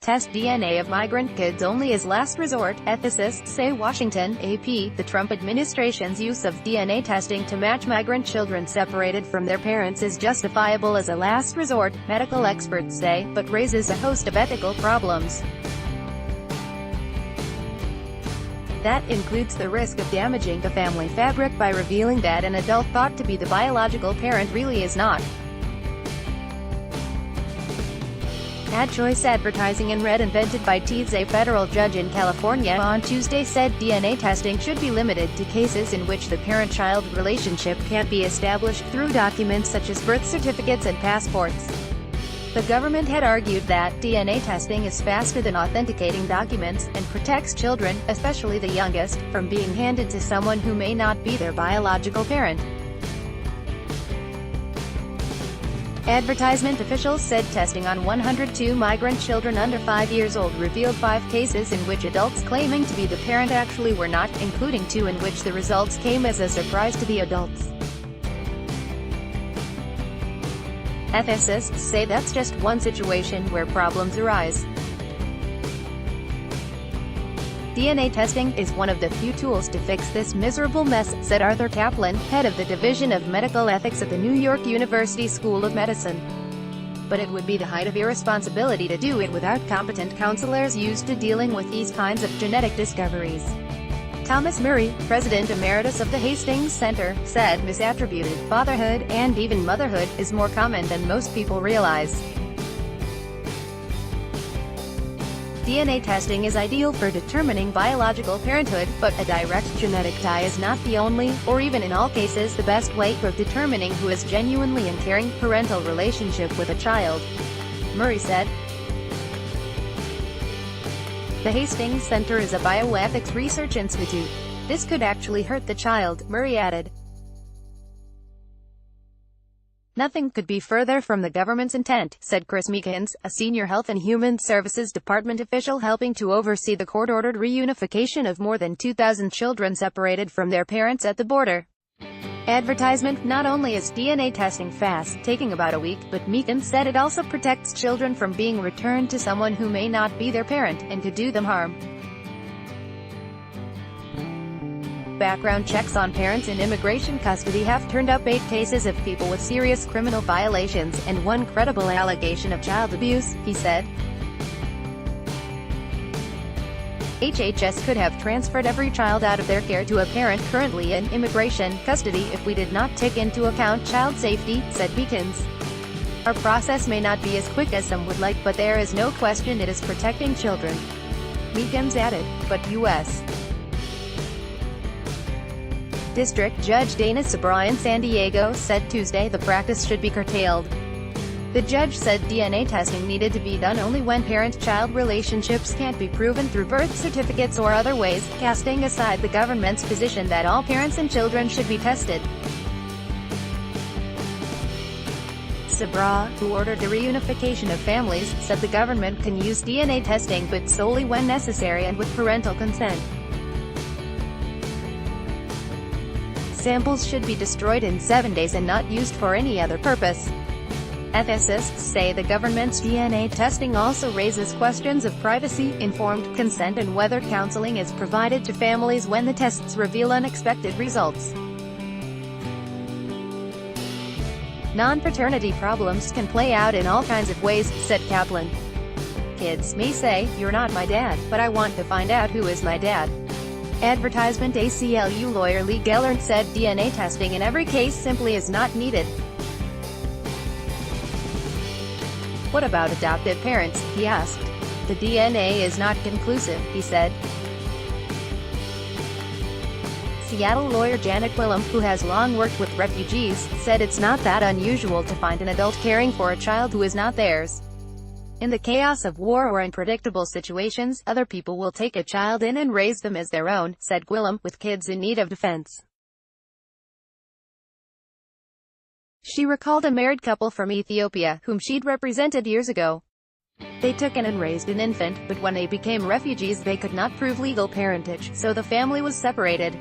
test DNA of migrant kids only as last resort, ethicists say. Washington, AP. The Trump administration's use of DNA testing to match migrant children separated from their parents is justifiable as a last resort, medical experts say, but raises a host of ethical problems. That includes the risk of damaging the family fabric by revealing that an adult thought to be the biological parent really is not. Ad choice advertising in red invented by Teeds. A federal judge in California on Tuesday said DNA testing should be limited to cases in which the parent-child relationship can't be established through documents such as birth certificates and passports. The government had argued that DNA testing is faster than authenticating documents, and protects children, especially the youngest, from being handed to someone who may not be their biological parent. Advertisement officials said testing on 102 migrant children under 5 years old revealed 5 cases in which adults claiming to be the parent actually were not, including 2 in which the results came as a surprise to the adults. Ethicists say that's just one situation where problems arise. DNA testing is one of the few tools to fix this miserable mess, said Arthur Kaplan, head of the Division of Medical Ethics at the New York University School of Medicine. But it would be the height of irresponsibility to do it without competent counselors used to dealing with these kinds of genetic discoveries. Thomas Murray, president emeritus of the Hastings Center, said misattributed fatherhood, and even motherhood, is more common than most people realize. DNA testing is ideal for determining biological parenthood, but a direct genetic tie is not the only, or even in all cases the best way of determining who is genuinely in caring parental relationship with a child, Murray said. The Hastings Center is a bioethics research institute. This could actually hurt the child, Murray added. Nothing could be further from the government's intent, said Chris Meekins, a senior Health and Human Services Department official helping to oversee the court-ordered reunification of more than 2,000 children separated from their parents at the border. Advertisement. Not only is DNA testing fast, taking about a week, but Meekins said it also protects children from being returned to someone who may not be their parent, and could do them harm. Background checks on parents in immigration custody have turned up 8 cases of people with serious criminal violations, and 1 credible allegation of child abuse, he said. HHS could have transferred every child out of their care to a parent currently in immigration custody if we did not take into account child safety, said Meekins. Our process may not be as quick as some would like, but there is no question it is protecting children, Meekins added. But U.S. District Judge Dana Sabra in San Diego said Tuesday the practice should be curtailed. The judge said DNA testing needed to be done only when parent-child relationships can't be proven through birth certificates or other ways, casting aside the government's position that all parents and children should be tested. Sabra, who ordered the reunification of families, said the government can use DNA testing but solely when necessary and with parental consent. Samples should be destroyed in 7 days and not used for any other purpose. Ethicists say the government's DNA testing also raises questions of privacy, informed consent, and whether counseling is provided to families when the tests reveal unexpected results. Non-paternity problems can play out in all kinds of ways, said Kaplan. Kids may say, "You're not my dad, but I want to find out who is my dad." Advertisement. ACLU lawyer Lee Gellert said DNA testing in every case simply is not needed. What about adoptive parents, he asked. The DNA is not conclusive, he said. Seattle lawyer Janet Quillam, who has long worked with refugees, said it's not that unusual to find an adult caring for a child who is not theirs. In the chaos of war or unpredictable situations, other people will take a child in and raise them as their own, said Quillam, with kids in need of defense. She recalled a married couple from Ethiopia, whom she'd represented years ago. They took in and raised an infant, but when they became refugees they could not prove legal parentage, so the family was separated.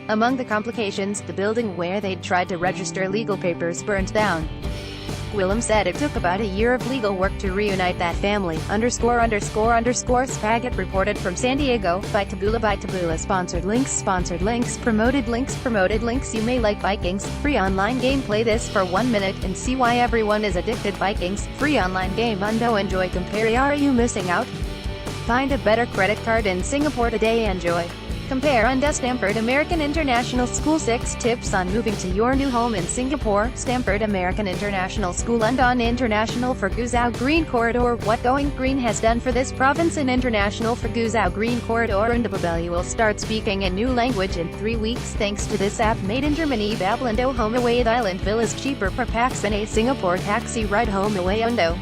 Among the complications, the building where they'd tried to register legal papers burned down. Willem said it took about a year of legal work to reunite that family. Spagat reported from San Diego. By Taboola sponsored links, promoted links. You may like Vikings. Free online game. Play this for 1 minute and see why everyone is addicted. Vikings. Free online game. Undo enjoy. Compare. Are you missing out? Find a better credit card in Singapore today. Enjoy. Compare. Undo Stanford American International School. 6 tips on moving to your new home in Singapore. Stanford American International School. Undon International for Guzhou Green Corridor. What Going Green has done for this province in International for Guzhou Green Corridor. And Babel will start speaking a new language in 3 weeks thanks to this app made in Germany. Bablando home away at Island Villa is cheaper per pax than a Singapore taxi ride home away. Undo.